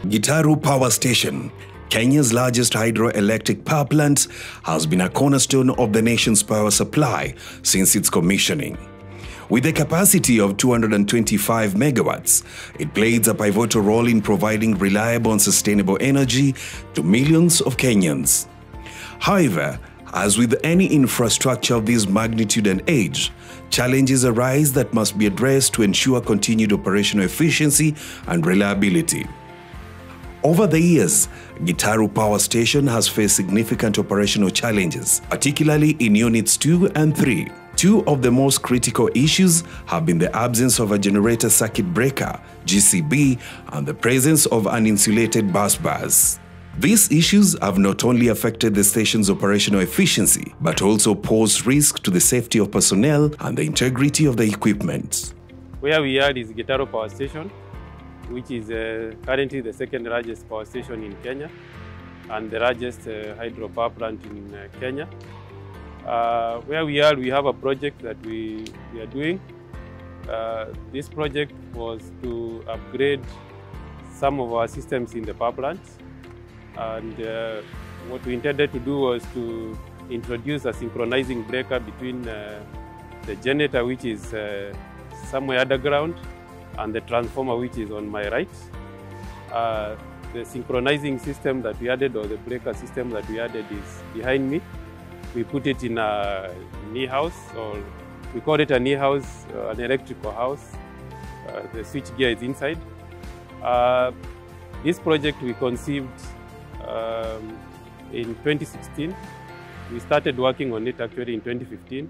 Gitaru Power Station, Kenya's largest hydroelectric power plant, has been a cornerstone of the nation's power supply since its commissioning. With a capacity of 225 megawatts, it plays a pivotal role in providing reliable and sustainable energy to millions of Kenyans. However, as with any infrastructure of this magnitude and age, challenges arise that must be addressed to ensure continued operational efficiency and reliability. Over the years, Gitaru Power Station has faced significant operational challenges, particularly in Units 2 and 3. Two of the most critical issues have been the absence of a generator circuit breaker, GCB, and the presence of an insulated bus bars. These issues have not only affected the station's operational efficiency, but also posed risk to the safety of personnel and the integrity of the equipment. Where we are is Gitaru Power Station, which is currently the second largest power station in Kenya and the largest hydropower plant in Kenya. Where we are, we have a project that we are doing. This project was to upgrade some of our systems in the power plant. And what we intended to do was to introduce a synchronizing breaker between the generator, which is somewhere underground, and the transformer, which is on my right. The synchronizing system that we added, or the breaker system that we added, is behind me. We put it in a knee house, or we call it a knee house, an electrical house. The switch gear is inside. This project we conceived in 2016. We started working on it actually in 2015.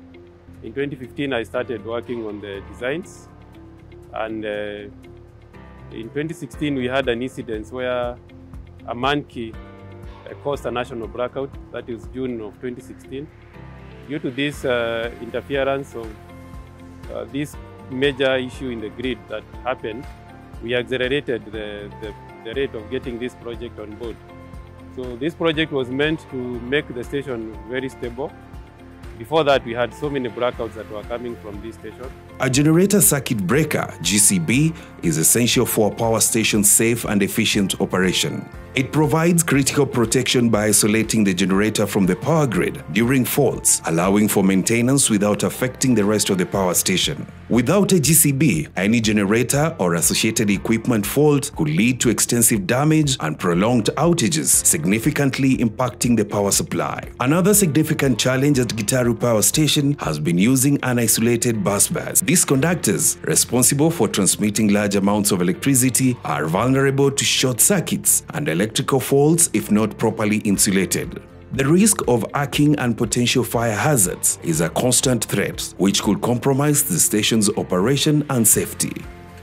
In 2015, I started working on the designs. And in 2016, we had an incident where a monkey caused a national blackout. That is June of 2016. Due to this interference of this major issue in the grid that happened, we accelerated the rate of getting this project on board. So this project was meant to make the station very stable. Before that, we had so many blackouts that were coming from this station. A generator circuit breaker, GCB, is essential for a power station's safe and efficient operation. It provides critical protection by isolating the generator from the power grid during faults, allowing for maintenance without affecting the rest of the power station. Without a GCB, any generator or associated equipment fault could lead to extensive damage and prolonged outages, significantly impacting the power supply. Another significant challenge at Gitaru Power Station has been using unisolated bus bars. These conductors, responsible for transmitting large amounts of electricity, are vulnerable to short circuits and electrical faults if not properly insulated. The risk of arcing and potential fire hazards is a constant threat, which could compromise the station's operation and safety.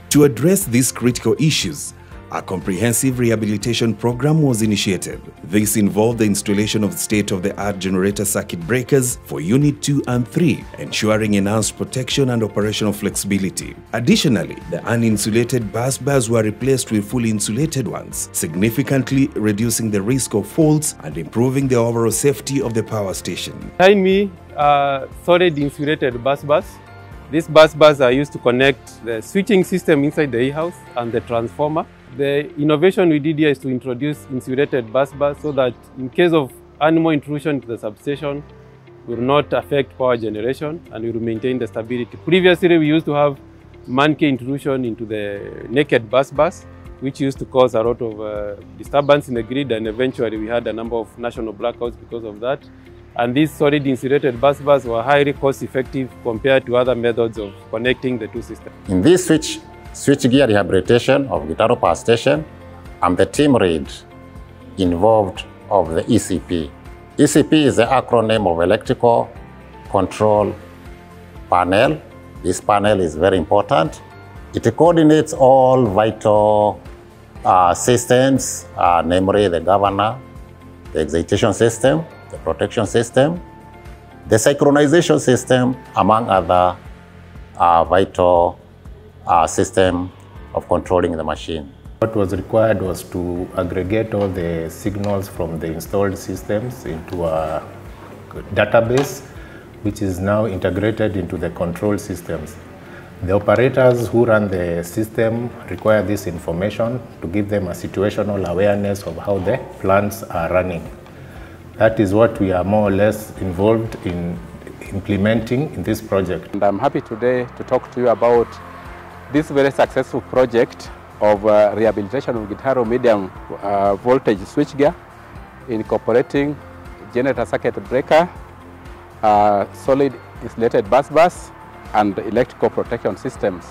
To address these critical issues, a comprehensive rehabilitation program was initiated. This involved the installation of state-of-the-art generator circuit breakers for Unit 2 and 3, ensuring enhanced protection and operational flexibility. Additionally, the uninsulated bus bars were replaced with fully insulated ones, significantly reducing the risk of faults and improving the overall safety of the power station. Behind me are solid insulated bus bars. These bus bars are used to connect the switching system inside the E-house and the transformer. The innovation we did here is to introduce insulated bus bars so that in case of animal intrusion to the substation, will not affect power generation and will maintain the stability. Previously, we used to have monkey intrusion into the naked bus bars, which used to cause a lot of disturbance in the grid, and eventually we had a number of national blackouts because of that. And these solid insulated bus bars were highly cost-effective compared to other methods of connecting the two systems. In this switchgear rehabilitation of Gitaru Power Station, I'm the team lead involved of the ECP. ECP is the acronym of Electrical Control Panel. This panel is very important. It coordinates all vital systems, namely the governor, the excitation system, the protection system, the synchronization system, among other vital system of controlling the machine. What was required was to aggregate all the signals from the installed systems into a database, which is now integrated into the control systems. The operators who run the system require this information to give them a situational awareness of how the plants are running. That is what we are more or less involved in implementing in this project. And I'm happy today to talk to you about this very successful project of rehabilitation of Gitaru medium voltage switchgear, incorporating generator circuit breaker, solid insulated bus and electrical protection systems.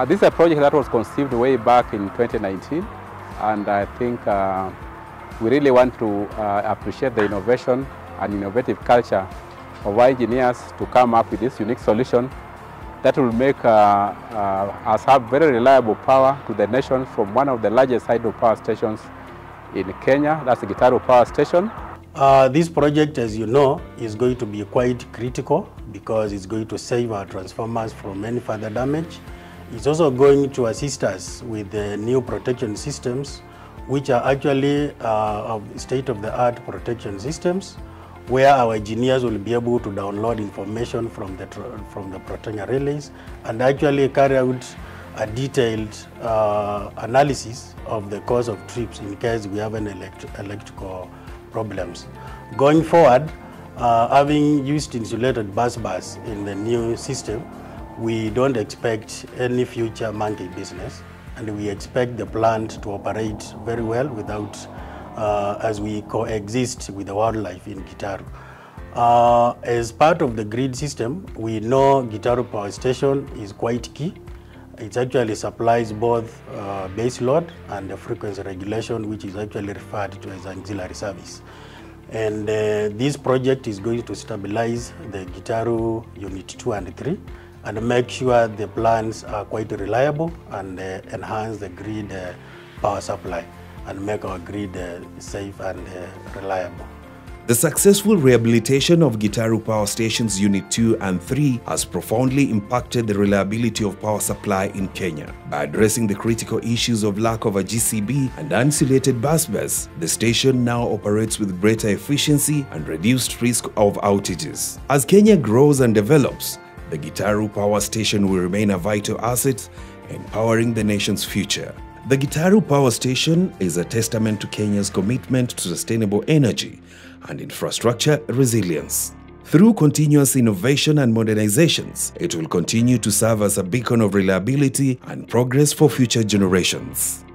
This is a project that was conceived way back in 2019, and I think we really want to appreciate the innovation and innovative culture of our engineers to come up with this unique solution that will make us have very reliable power to the nation from one of the largest hydropower stations in Kenya, that's the Gitaru Power Station. This project, as you know, is going to be quite critical because it's going to save our transformers from any further damage. It's also going to assist us with the new protection systems, which are actually state-of-the-art protection systems, where our engineers will be able to download information from the protection relays and actually carry out a detailed analysis of the cause of trips in case we have any electrical problems. Going forward, having used insulated bus in the new system, we don't expect any future monkey business, and we expect the plant to operate very well without, as we coexist with the wildlife in Gitaru. As part of the grid system, we know Gitaru Power Station is quite key. It actually supplies both base load and the frequency regulation, which is actually referred to as auxiliary service. And this project is going to stabilize the Gitaru Unit 2 and 3 and make sure the plants are quite reliable and enhance the grid power supply and make our grid safe and reliable. The successful rehabilitation of Gitaru Power Stations Unit 2 and 3 has profoundly impacted the reliability of power supply in Kenya. By addressing the critical issues of lack of a GCB and insulated bus, the station now operates with greater efficiency and reduced risk of outages. As Kenya grows and develops, the Gitaru Power Station will remain a vital asset, empowering the nation's future. The Gitaru Power Station is a testament to Kenya's commitment to sustainable energy and infrastructure resilience. Through continuous innovation and modernizations, it will continue to serve as a beacon of reliability and progress for future generations.